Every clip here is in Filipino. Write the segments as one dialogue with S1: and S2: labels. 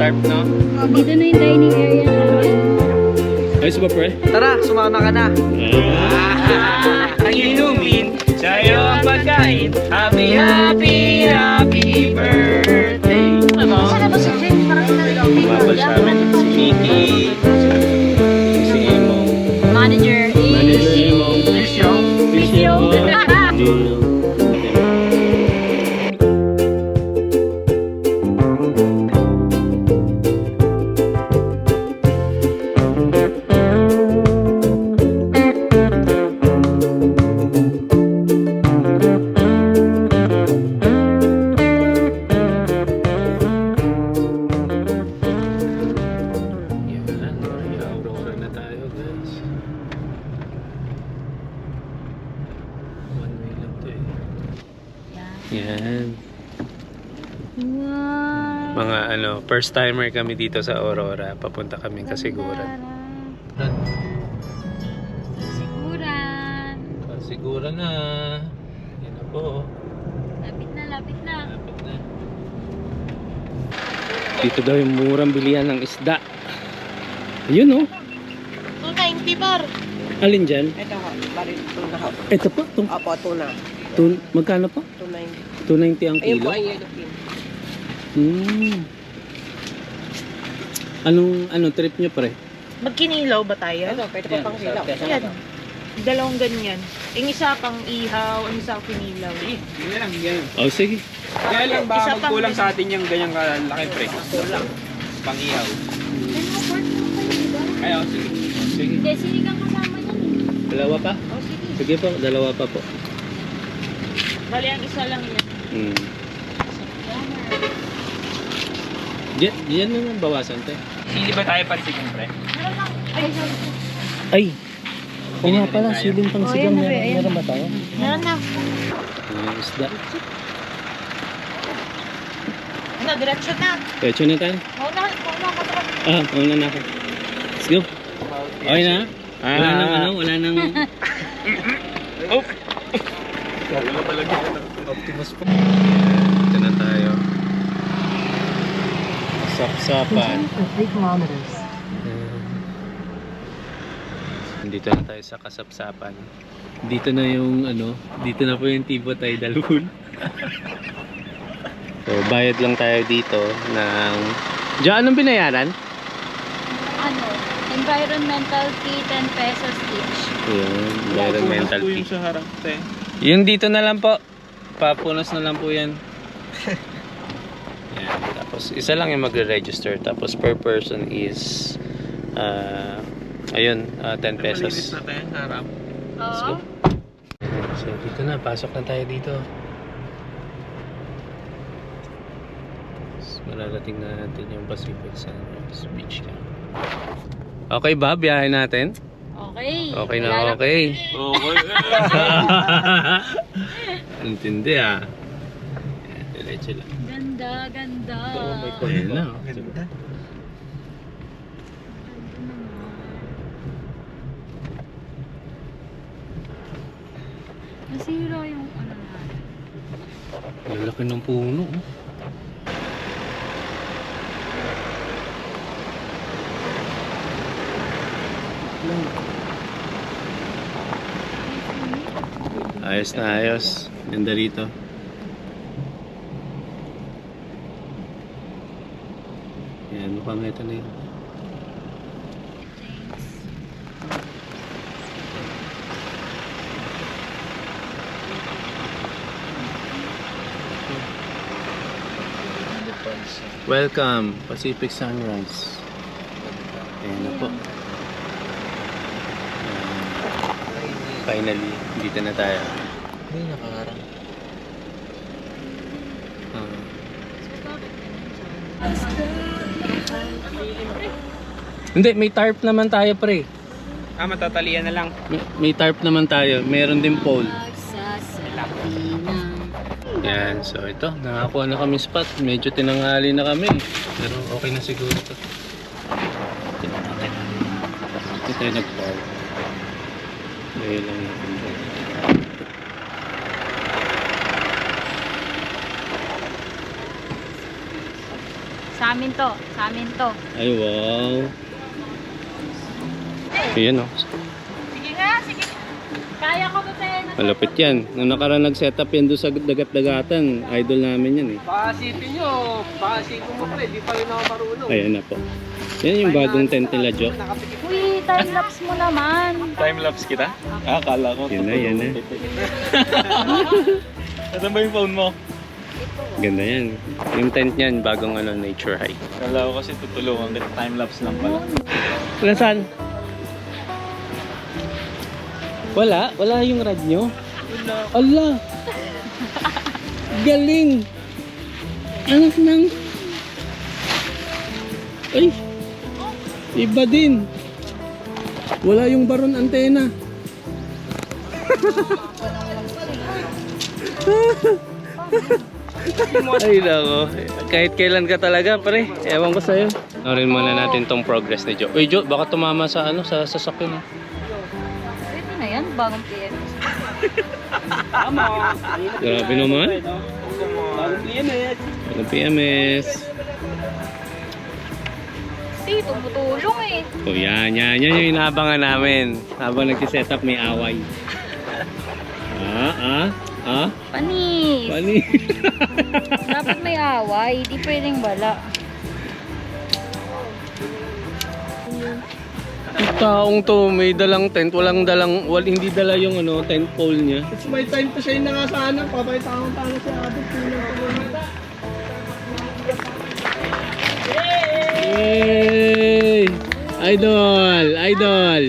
S1: tarp, no?
S2: Dito na yung dining area namin.
S1: Ayos ba, pre?
S3: Tara, sumama ka na.
S1: Ang inumin, sa'yo ang pagkain. Happy, happy, happy birthday. Ano?
S2: Saan na ba si James? Parang
S1: Mabal sa amin si Nikki, si Emo.
S2: Manager
S1: Manager Emo.
S2: Fisyo.
S1: Gino. Yan.
S2: Wow.
S1: Mga first timer kami dito sa Aurora. Papunta kami Kasiguran.
S2: Kasiguran.
S1: Kasiguran na. Yan na po.
S2: Lapit na, lapit na.
S1: Lapit na. Dito daw yung murang bilihan ng isda. Ayun, oh.
S2: 290 par.
S1: Alin dyan?
S3: Ito ho, barin, tuna ho.
S1: Ito po.
S3: Opo, tuna.
S1: Magkano po?
S3: 290.
S1: 290 ang
S3: Ayun
S1: kilo.
S3: po ang yellow pin.
S1: Anong trip nyo, pre?
S4: Magkinilaw ba tayo?
S3: Ano, pwede po pang silaw.
S4: Yan. Dalawang ganyan. Yung isa pang ihaw, ang isa kinilaw.
S5: Yun lang, ganyan.
S1: Oh, sige.
S5: Kaya lang ba
S4: Isa pang
S5: magkulang
S4: ganyan.
S5: sa atin yung ganyang kalaki pre? Kulang. Pang-ihaw. Kaya, sige.
S1: Sige.
S2: Hindi, sinigang kasama niyan eh.
S1: Dalawa pa?
S4: O sige.
S1: Sige po, dalawa pa po.
S4: Bali, ang isa lang yan.
S1: Diyan na lang bawasan, te.
S5: Sili ba tayo pansigang pre?
S1: Ay! O nga pala,
S5: tayo.
S1: siling pang
S2: Oh,
S1: sigang
S2: yan na ba, yan.
S1: meron ba tayo?
S4: Meron na.
S1: Ayan, isda.
S4: Ano, diretso na.
S1: Pecho na tayo.
S4: Mauna ka sa
S1: Mauna na ako. Let's go. Okay na? Wala nang wala nang... Optimus po. Ito na tayo. Sapsapan. Dito na tayo sa Kasapsapan. Dito na yung dito na po yung Tibo Tidal Pool. So, bayad lang tayo dito ng... Diyan, anong binayaran?
S2: Ano? Environmental fee, 10 pesos each.
S1: Yun, environmental
S5: po
S1: fee.
S5: yung sa harap te.
S1: Yung dito na lang po. Papunos na lang po yan. Yan. Tapos, isa lang yung magre-register. Tapos, per person is... ayun, 10 pesos.
S5: Malinis na tayo sa harap.
S1: Let's go. So, dito na. Pasok na tayo dito. Mararating na natin yung Pacific Sunrise Beach Camp. Okay ba? Biyahe natin?
S2: Okay.
S1: Okay na,
S2: Wala
S1: okay.
S5: Okay.
S1: Intindi ah. Yan, diretso lang.
S2: Ganda, ganda.
S1: Ayan na.
S5: Ganda.
S2: Nasira yung ano natin.
S1: Ang laki ng puno. Oh. Ayos na ayos. Ganda rito. Yan, mukhang ito na yun. Welcome, Pacific Sunrise. Ayan na po. Finally, dito na tayo.
S3: Ay, nakaharang.
S1: Hindi, may tarp naman tayo, pre.
S5: Matatalian na lang.
S1: May tarp naman tayo. Meron din pole.
S2: Magsasabi ng...
S1: Yan, so ito, nakakuha na kami spot. Medyo tinanghali na kami. Pero okay na siguro ito. Ito tayo nag-park. Dahil lang natin ito.
S2: Sa amin to. Sa amin to.
S1: Ay, wow. Ayan o.
S4: Sige nga, sige. Kaya ko to, Ten.
S1: Malapit yan. Nung nakaraan nag-set up yan doon sa dagat-dagatan. Idol namin yan eh.
S3: Baka isipin nyo, baka isipin mo pre, di pa rin ako marunong.
S1: Ayan na po. Yan yung bagong tent nila, Jo.
S3: Nakapikit
S2: Uy, time-lapse mo naman.
S5: Time-lapse kita? Ah, akala ko.
S1: Yan na, yan na.
S5: Nasaan ba yung phone mo?
S1: Ganda yan. Yung tent niyan, bagong nature hike.
S5: Akala ko kasi tutulungan kita. Time-lapse lang pala.
S1: Nasaan? Wala? Wala yung rad nyo? Wala. Ala! Galing! Anak ng... Ay! Iba din! Wala yung baron antena. Ay nako. Kahit kailan ka talaga pre. Ewan ko sa'yo. Norin muna natin tong progress ni Jo. Uy Jo, baka tumama sa sa sasakyan.
S2: Pwede na yan, bagong PM.
S1: Grabe naman.
S3: bagong PMS.
S1: Bagong PMS.
S2: Kasi tumutulong eh.
S1: Oh, yan yung inaabangan namin. Habang nagsiset up may away.
S2: Panis.
S1: Pani.
S2: Dapat may away, di pwedeng wala.
S1: Yung taong to, may dalang tent, hindi dala yung tent pole niya.
S3: It's my time to shine na nga sana, papaytawang-tawang si Adit.
S1: Yay! Idol! Idol!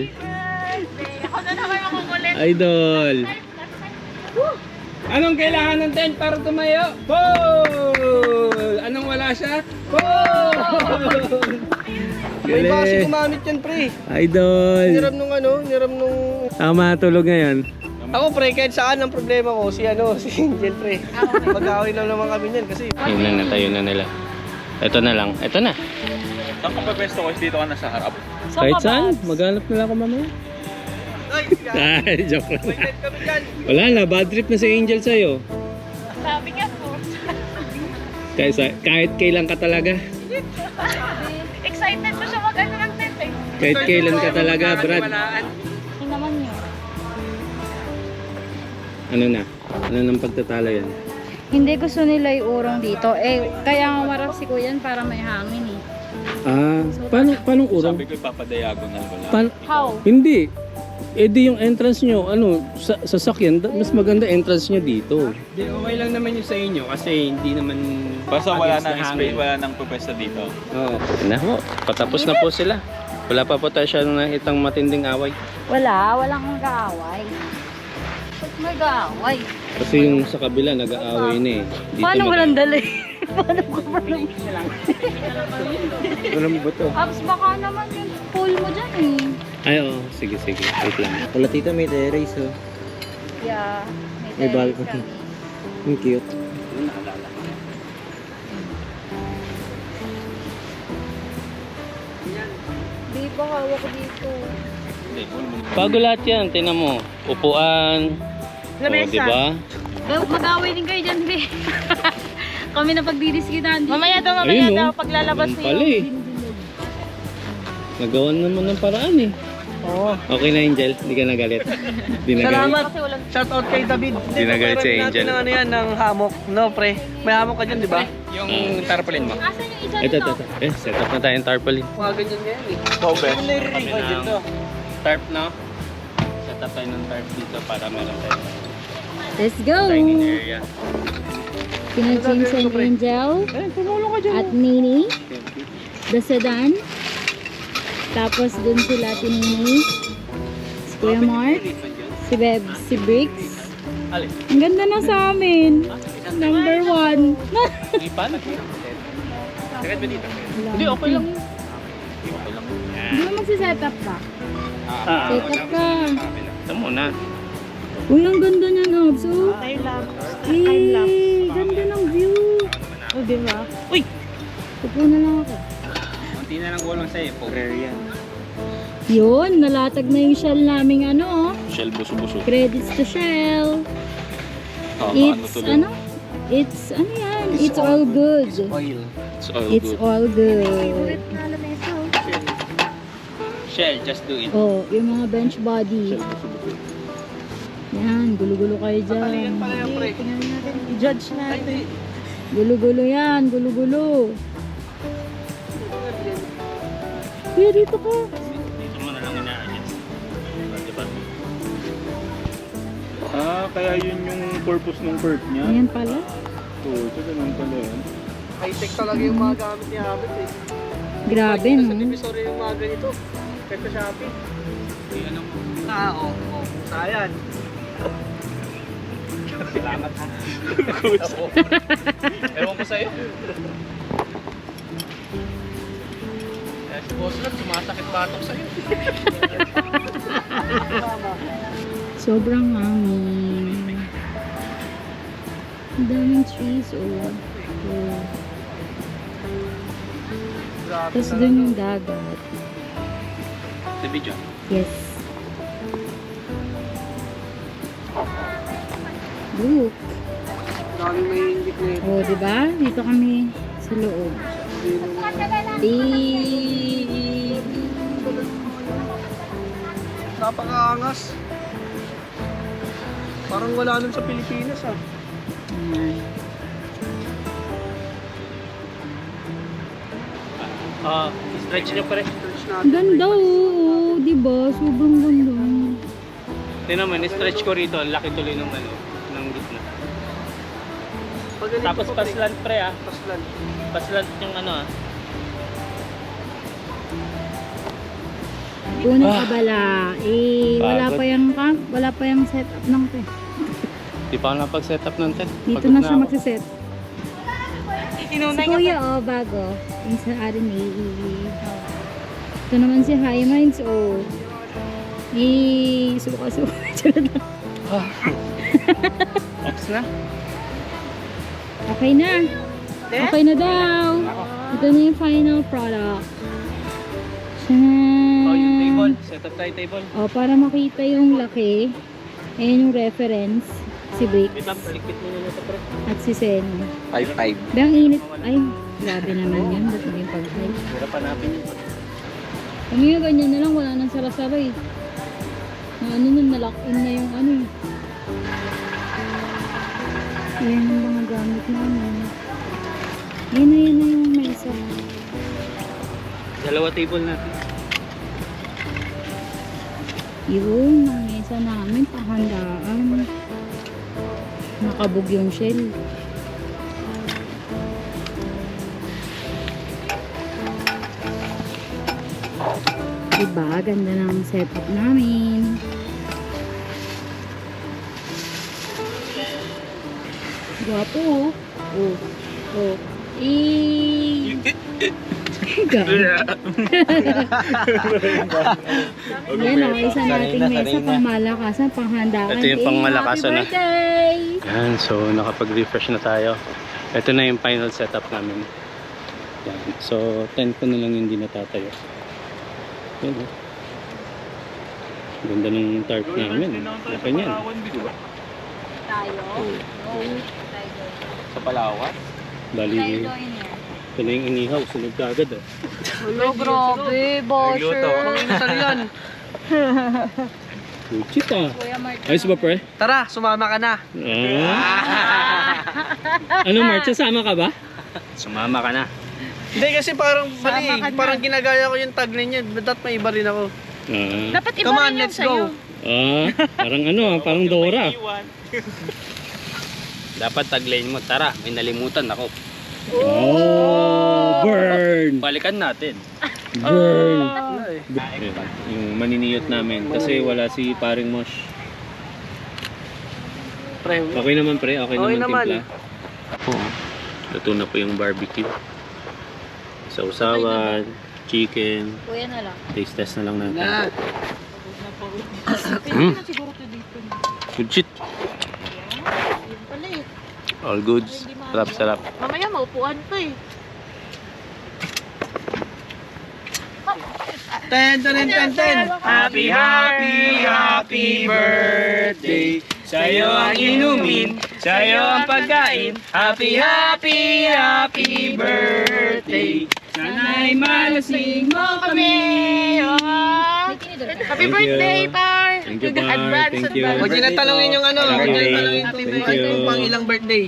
S4: Ako na naman makukulit.
S1: Idol!
S3: Anong kailangan ng tent para tumayo? Ball! Anong wala siya? Ball! May
S1: Galing.
S3: base gumamit yan pre.
S1: Idol!
S3: Niram nung...
S1: Tama, tulog ngayon.
S3: Ako pre, kahit saan ang problema ko, si Angel pre. Mag-away lang naman kami niyan kasi...
S1: Yun na, natayo na nila. Ito na lang. Ito na.
S5: Saan ka pepesto ko? Dito ka na sa harap.
S1: Kahit saan, maghanap nila ako mamaya. Ay, joke lang.
S3: May tent kami dyan.
S1: Wala na, bad trip na si Angel sa'yo.
S4: Sabi nga po.
S1: Kahit kailan ka talaga.
S4: Excited pa siya mag-ano ng tent eh.
S1: Kahit kailan ka talaga, Brad.
S2: Hindi naman yun.
S1: Ano na? Ano nang pagtatalo yan?
S2: Hindi gusto nila iurong dito. Eh, kaya nga marapsiko yan para may hangin eh.
S1: Ah, paano urong?
S5: Sabi ko ipapadiagonal ko lang.
S2: How?
S1: Hindi. Eh di yung entrance nyo, sasakyan, mas maganda entrance nyo dito.
S3: Di, okay lang naman yung sa inyo kasi hindi naman...
S5: Basta wala
S3: against
S5: nang
S3: the
S5: space,
S3: hangin.
S5: wala nang pupwesto dito.
S3: Oo.
S1: Na po, patapos na po sila. Wala pa po tayo siya nakitang matinding away.
S2: Walang mag-aaway. Ba't mag-aaway?
S1: Kasi yung sa kabila nag-aaway na eh. Dito
S2: Paano walang dali? Paano ko walang...
S1: Walang buto.
S2: Abs, baka naman yung pool mo dyan eh.
S1: Ay oo, sige. Wait lang.
S3: Wala tita, may terrace oh.
S2: Yeah,
S3: May
S2: terrace
S3: balcony.
S2: kami.
S3: Ang cute.
S2: Di ba hawak dito?
S1: Bago lahat yan, tinan mo. Upuan.
S4: Lamesa.
S1: O, diba?
S2: Mag-aaway din kayo dyan, be. Kami na pagdidiskitan.
S4: Mamaya daw,
S1: Ayun,
S4: daw
S1: oh.
S4: paglalabas
S1: Ganun
S4: niyo.
S1: pala eh. Nagawan naman ng paraan eh.
S3: Oo.
S1: Okay na Angel, hindi ka nagalit. Di nagalit.
S3: Salamat.
S4: Kasi walang...
S3: Shout out kay David.
S1: Dinagal si
S3: Natin
S1: Angel.
S3: ng ano yan, ng hammock. No, pre. May hammock ka dyan, di ba?
S5: Yung tarpaulin mo.
S2: Asan yung isa
S1: Ito.
S2: nito?
S1: Set up na tayong tarpaulin.
S3: Mga ganyan yan eh.
S5: Sobe.
S3: Ano nare-record dito?
S1: Tarp no? Set up tayo ng tarp dito para meron tayo
S2: Let's go!
S1: dining area.
S2: Pinag-change si Angel at Nini, the sedan. Tapos dun sila Nini, si Kuya Mark, si Beb, si Briggs.
S1: Alin?
S2: Ang ganda na sa amin. Number 1.
S1: Ipan? Sakit ba dito? Hindi, okay lang. Okay lang.
S2: Hindi mo magsisetup ka? Setup ka.
S1: Ito muna.
S2: Uy, ang ganda niyan, Obs. Oh.
S4: Time lapse.
S2: Eh, ganda ng view.
S4: Oh, di ba? Uy!
S2: Upo na lang ako.
S5: Kunti na lang kulang sa'yo. Poker yan.
S2: Yun, nalatag na yung shell naming ano, oh.
S5: Shell buso-buso.
S2: Credits to Shell. It's, ano? It's, ano yan? It's all good.
S3: Oil.
S1: It's all
S2: It's
S1: good.
S2: all good.
S1: Shell, just do it.
S2: Oh, yung mga bench body. Yan, gulo-gulo kayo dyan.
S4: Tingnan natin, i-judge natin.
S2: Gulo-gulo yan, gulo-gulo. Kuya, dito ka.
S1: Dito mo na lang ina-adjust. Diba?
S3: Kaya yun yung purpose ng curve niya.
S2: Ayan pala.
S3: Oo, so ganun pala yun.
S6: High-tech talaga yung mga gamit ni Habit eh.
S2: Grabe,
S6: Sa
S2: no?
S6: divisory yung mga ganito. Kahit sa Shopee. Oo. Sayan.
S5: Salamat ha. Ewan ko sa'yo. Kaya si Boss Lord, sumasakit batok sa'yo.
S2: Sobrang hangin. Ang daming trees, oh. Oh. Tapos dun yung dagat.
S1: Sa video.
S2: Yes. Look.
S6: Daming may ingit na ito.
S2: Oh, di ba? Dito kami sa loob.
S6: Napakaangas. Parang wala nun sa Pilipinas ah.
S2: Ayan.
S1: Stretch nyo pare.
S6: Search
S2: Ang
S6: natin.
S2: ganda, oh. Di ba? Sobrang ganda.
S1: Tingnan mo, ni-stretch ko rito. Ang laki tuloy ng ano, ng gitna.
S6: Pag ganito
S1: Tapos
S6: po, pre.
S1: paslant pre ah.
S6: Paslan.
S1: Paslant yung ano ah.
S2: Unang abala. Eh,
S1: Pagod.
S2: wala pa yung setup ng te.
S1: Di pa ako napag-setup ng tent.
S2: Dito
S1: Pagod
S2: na siya
S1: ako.
S2: magsiset. Si Kuya, oh, bago. Yung sa RNA. Ito naman si High Minds, oh. Suka-suka. Charot lang.
S1: Ox na.
S2: Okay na. Okay na daw. Ito na yung final product. Tchanan!
S1: Oh, yung table. Set up tayo table.
S2: Oh, para makita yung laki. Ayan yung reference. Si Bricks.
S1: Wait lang, palikpit mo na ito pre.
S2: At si Sen.
S5: 5-5.
S2: Bang init. Ay, grabe naman yun. Ba't naging pag-high?
S1: Hirap hanapin yun.
S2: Kami nga ganyan na lang. Wala nang sara-sara eh. Na ano nun, na-lock in na yung ano eh. Ayan yung mga gamit namin. Yan na yung mesa.
S1: Dalawa table natin.
S2: Yun, ang mesa namin, pahandaan. Nakabog yung shell. Diba? Ganda ng setup namin. Gwapo, oh. Oh. Oh. Yan o, isa nating mesa pang malakasan, pang handaan.
S1: Ito yung pang malakasan na.
S2: Happy birthday!
S1: Yan, so nakapag-refresh na tayo. Ito na yung final setup namin. Yan. So, tent ko na lang yung hindi natatayo. Yan o. Ganda ng tarp namin. Laki niyan.
S2: Tayo?
S5: Sa Palawan?
S1: Bali, ito na yung inihaw. Sunod ka agad o.
S2: Hello, grabe, bosher.
S6: Saan yan?
S1: Kuchit ah.
S2: Kuya Martin.
S1: Ayos ba pre?
S6: Tara, sumama ka na.
S1: Ano March, sama ka ba? Sumama ka na.
S6: Hindi kasi parang mali.
S4: Sama ka na.
S6: Parang ginagaya ko yung tagline niya. Dapat may iba rin ako.
S4: Dapat iba
S6: Come on,
S4: rin yung
S6: let's
S4: sa'yo.
S6: go.
S1: Parang ano parang Dora. Dapat tagline mo, tara, may nalimutan ako. Oh, burn! Balikan natin. Burn! Yung maniniyot namin kasi wala si paring Mosh.
S6: Pre,
S1: Okay naman pre, okay
S6: Okay
S1: naman
S6: naman.
S1: timpla. Oo. Luto na po yung barbecue. Sausawan, chicken,
S2: Kuya na lang.
S1: taste test na lang natin.
S6: na.
S4: Pwede na siguro ito dito.
S1: Good shit.
S4: Yun pala eh.
S1: All goods. Sarap, sarap.
S4: Mamaya maupuan pa eh.
S6: Ten, ten, ten, ten.
S5: Happy, happy, happy birthday. Sa'yo ang inumin,
S3: Sa'yo ang pagkain. Happy, happy, happy birthday. Sana'y malasing mo kami.
S4: Happy birthday, Par!
S1: Thank you, Par. Thank you.
S6: Huwag niyo na talungin yung ano. Huwag niyo na talungin
S1: Thank you.
S6: yung pang ilang birthday.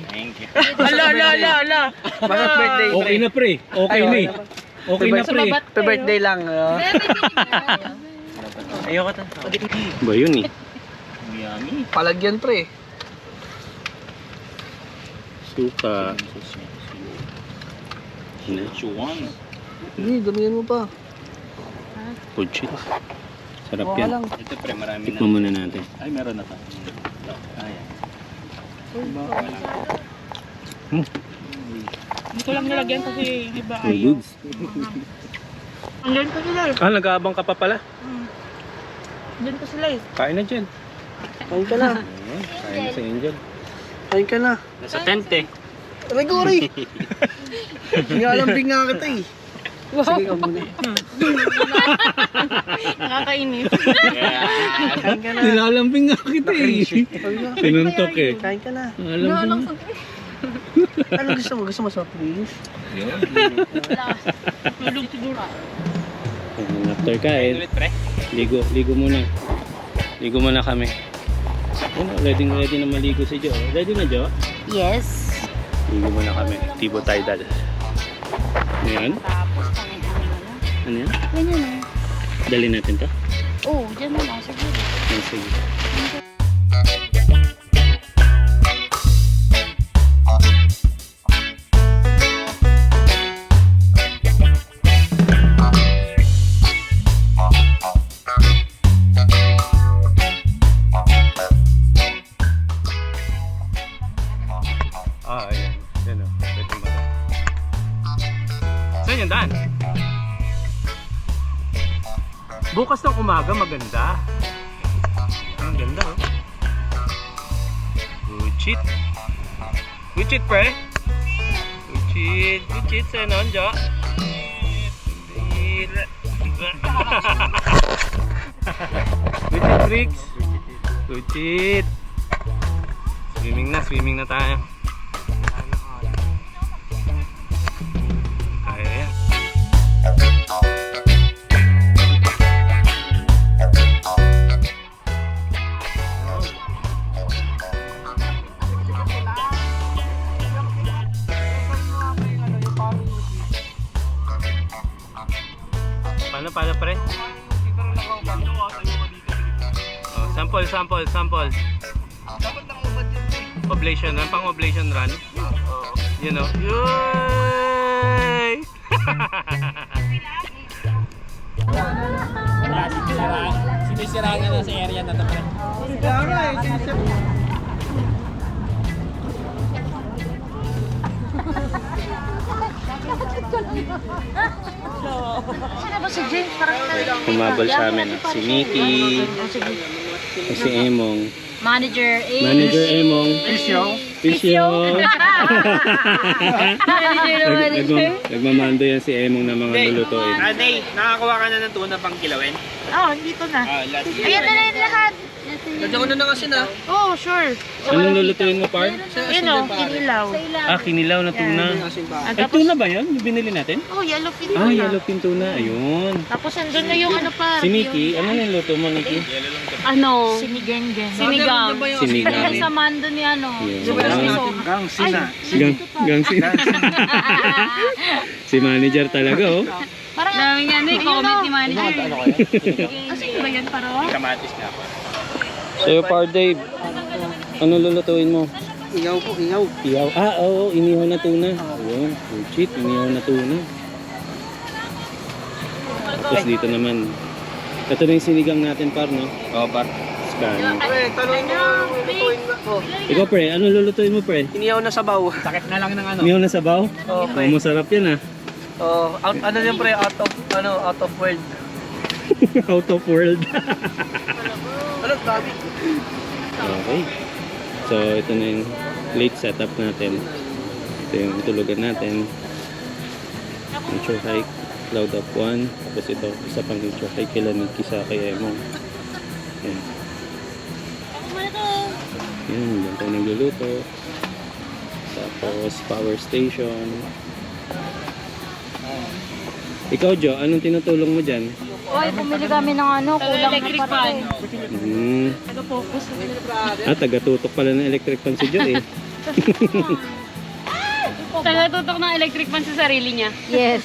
S4: Ala.
S6: Bakit birthday?
S1: Okay na pre. Okay na eh. Okay na pre.
S6: Happy birthday lang.
S5: Ayoko to.
S1: Ba yun eh.
S6: Palagyan pre.
S1: Suka.
S5: Chuwang.
S6: Hindi, damihan mo pa.
S1: Food shit. Sarap
S6: Baka
S1: yan.
S6: lang.
S5: Ito pre, marami na.
S1: Tikman muna natin.
S5: Ay, meron na to. Ayan.
S4: Dito lang nilagyan kasi iba
S1: All
S4: ayaw.
S1: goods.
S4: Andyan pa sila.
S1: Ah, nag-aabang ka pa pala.
S4: Andyan pa sila eh.
S1: Kain na dyan.
S6: Kain ka na.
S1: Ayan, kain na si Angel.
S6: Kain ka na.
S5: Nasa tent eh.
S6: Rigori. Hindi alam din nga kita eh. Sige ka muna.
S4: Nakakainis.
S6: Kain ka na.
S1: Nilalambing nga kita eh. Pinuntok eh.
S6: Kain ka na.
S1: Nilalambing nga.
S6: Ano gusto mo? Gusto mo soft drinks?
S4: Tulog siguro.
S1: Ayan, after kain,
S5: Ulit pre.
S1: ligo muna. Ligo muna kami. Ano, ready na maligo si Jo. Ready na Jo?
S2: Yes.
S1: Ligo muna kami. Tibo Tidal. Ano yan? Ano yan?
S2: Ganyan na.
S1: Dali natin to?
S2: Oh, dyan mo lang. Siguro.
S1: Ah, sige. Ah, ayan. Yan o. Pwede mo to. Saan yung daan? Bukas ng umaga maganda. Ang ganda oh. Uchit. Uchit pre. Uchit sa nonjo. Uchit tricks. Uchit. Swimming na tayo. Kaya yan. Paano pre? Oh, sample. Oblation, ang pang oblation run. You know. Yay!
S3: Sinisiraan na sa area na to pre.
S4: Sino ba si James? Parang
S1: Humabol sa amin. Si Nikki. Si Emong.
S2: Manager A.
S1: Manager Emong. Pisyo. Nagmamando yan si Emong na mga lulutuin.
S5: Nay, nakakuha ka na ng tuna pang kilawin?
S4: Oh, dito na.
S5: Last
S4: Ayan na yung lahat.
S6: Lagyan ko na ng asin ah.
S4: Oh, sure.
S1: Anong lulutuin mo, Par?
S4: Yun o, kinilaw.
S1: Ah, kinilaw na tuna.
S6: Asin pa.
S4: At
S1: Ay,
S4: tapos,
S1: tuna ba yun? Yung binili natin?
S4: oh, yellow fin
S1: Ah,
S4: tuna.
S1: yellowfin tuna. Ayun.
S4: Tapos andun na yung ano pa.
S1: Si Nikki, ano yung luto mo, Nikki?
S2: Ano?
S4: Sinigang-gang.
S2: Sinigang.
S1: Sinigang.
S2: Sa mando ni ano.
S1: Yun.
S6: Gang sina.
S1: Gang si manager talaga, oh.
S2: Parang namin yan eh, committee manager.
S4: Kasi ba yan parang?
S5: kamatis nga pa.
S1: Sa'yo, Par Dave, ano lulutuin mo?
S6: Ingaw po, ingaw.
S1: Iyaw. Ah, oo, inihaw na tuna. Ayun, legit, inihaw na tuna. Tapos dito naman, ito na yung sinigang natin, Par, no?
S5: Oo, par.
S1: Scan.
S6: Pre, tanong mo lulutuin na ko.
S1: Ikaw, pre, ano lulutuin mo, pre?
S6: Iniyaw na sabaw.
S3: Sakit na lang ng ano.
S1: Inihaw na sabaw?
S6: Oh,
S1: Oh,
S6: pre.
S1: masarap yan, ah.
S6: Oh, ano yan pre, out of world.
S1: Out of world.
S6: Ano, grabe.
S1: Okay. So, ito na yung late setup natin. Ito yung tulugan natin. Nature hike, cloud up 1. Tapos ito, isa pang nature hike kila Nikki sa kay Emong. Yan. Yan, dyan tayo nagluluto. Tapos power station. Ikaw, Jo, anong tinutulong mo dyan?
S2: Oy, bumili kami ng ano, kulang
S4: Electric
S2: na
S4: fan.
S1: Hmm. Taga-tutok pala ng electric fan si Jo eh.
S4: Taga-tutok ng electric fan sa sarili niya.
S2: Yes.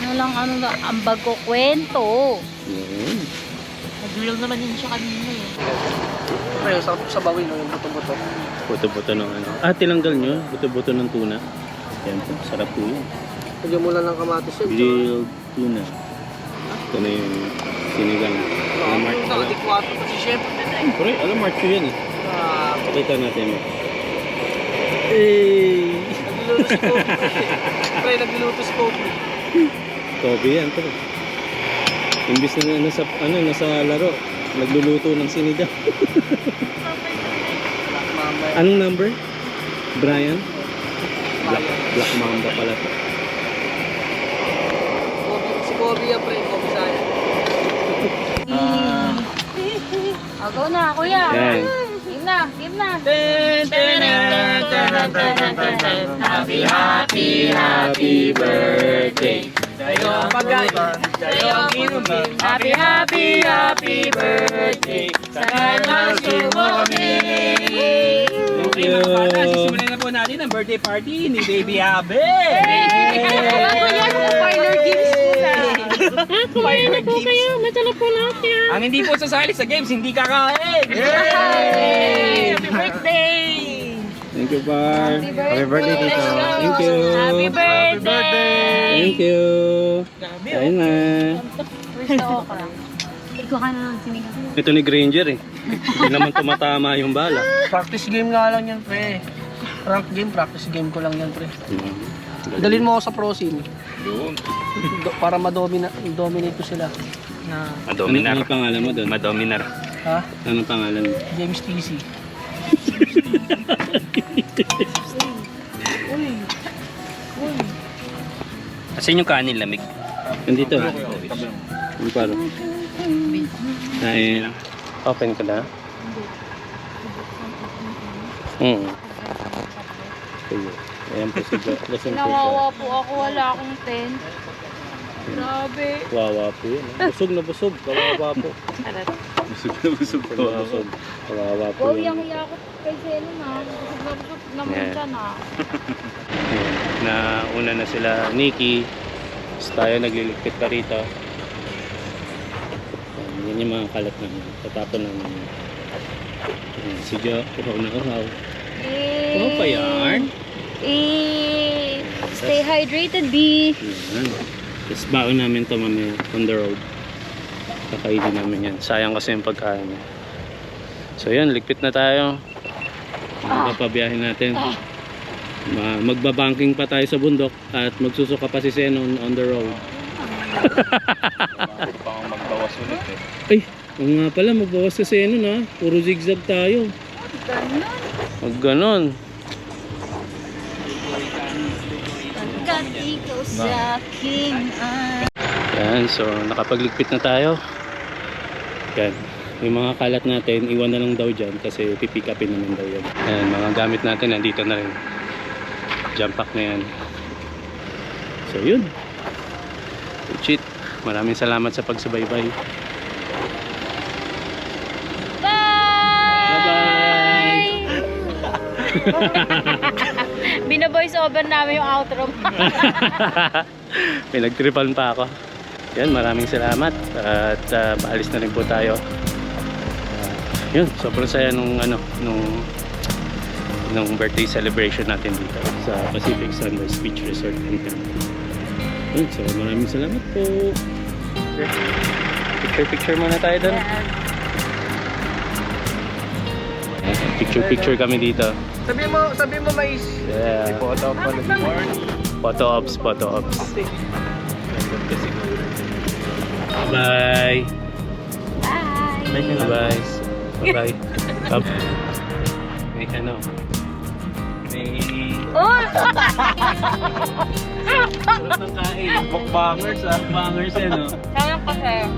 S2: ano lang, ang bago kwento.
S1: Yan.
S4: Nagulaw naman yun siya kanina eh.
S6: Pre, sa bawin no, yung buto-buto.
S1: Buto-buto ng ano. Tinanggal nyo. Buto-buto ng tuna. Yan po, sarap po yun.
S6: Lagyan mo lang ng kamatis yun.
S1: Grilled tuna. Ito na yung sinigang. Alamart.
S6: Nakadikwato pa si Chef.
S1: Siyempre, alamart ko yan eh.
S6: Ah,
S1: Pakita natin mo. Eh!
S6: nagluluto si Kobe. Pre, nagluluto si Kobe.
S1: Kobe yan to. Imbis na nasa laro, nagluluto ng sinigang.
S6: Mama.
S1: Anong number? Brian? Black Mamba pala to.
S6: Si Kobe yan, pre. Kobe Saya.
S2: Go na, kuya.
S1: Yan.
S2: Game na, game na.
S1: Happy birthday.
S3: Sa'yo ang pagkain, sa'yo ang inumin.
S4: Happy birthday. Sana mo kami.
S3: Okay mga bata, sisimulan na po natin ang birthday party ni Baby Abe!
S4: Parlor games muna.
S3: Kumain na po kayo,
S4: Masala po lahat yan.
S3: Ang hindi po sasali sa games, hindi kakain!
S4: Yay! Happy birthday!
S1: Thank you, Bar. Happy birthday, Tito. Thank you.
S4: Happy birthday!
S1: Thank you. Kain na.
S2: Where's the okra? Ikaw ka na ng sinigang.
S1: Ito ni Granger eh. Hindi naman tumatama yung bala.
S6: Practice game nga lang yan, pre. Practice game ko lang yan, pre. Dalhin mo ako sa prosim. Para dominate ko sila. Na,
S1: Ano pangalan mo doon?
S5: Madominar.
S6: ha?
S1: Anong pangalan mo?
S6: James TC.
S5: Asan yung kanin lamig?
S1: Nandito. Yung paro. Kain. Open ko na. Sige. Ayan po si Jo. Lasing po siya.
S2: Nawawa po ako, wala akong tent. Grabe.
S1: Wawa po yun. Busog na busog. Kawawa po. Busog na busog. Kawawa. Kawawa po
S2: Wow,
S1: yun.
S2: yung hiya ko kay Seno na. Busog naman
S1: Yeah.
S2: siya na.
S1: Ayan. Nauna na sila Nikki. Tapos tayo nagliligpit ka rito. Ayan, yan yung mga kalat na tatapon ng si Jo. Uhaw na uhaw. Uhaw pa yan.
S2: Stay hydrated, B.
S1: Ayan. Tapos baon namin to mamaya on the road. Kakainin namin yan. Sayang kasi yung pagkain niya. So yan, ligpit na tayo. Papabiyahin natin. Magbabanking pa tayo sa bundok at magsusuka pa si Senon on the road.
S5: Pang magbawas ulit eh.
S1: Ay, oo nga pala, magbawas sa Senon ha. Puro zigzag tayo. Huwag ganon.
S2: Pagkat ikaw sa aking
S1: Yan, so nakapagligpit na tayo. Yan. Yung mga kalat natin, iwan na lang daw dyan kasi pipick upin naman daw yan. Yan, mga gamit natin nandito na rin. Jump pack na yan. So yun. Cheat. Maraming salamat sa pagsubaybay. Bye-bye!
S2: Bina-voice over namin yung outro.
S1: Pinagtripan pa ako. Yan, maraming salamat. At paalis na rin po tayo. Yun, sobrang saya nung birthday celebration natin dito sa Pacific Sunrise Beach Resort and Camp. Yun, so maraming salamat po. Picture muna tayo doon. Picture kami dito.
S6: Sabi mo mais.
S1: Yeah.
S5: Photo pa ng morning.
S1: Photo ops. Bye. Bye. Bye. May ano? May
S2: Oh!
S1: Sarap ng kain. Bukbangers ah. Bukbangers yan oh.
S2: Sayang kasi.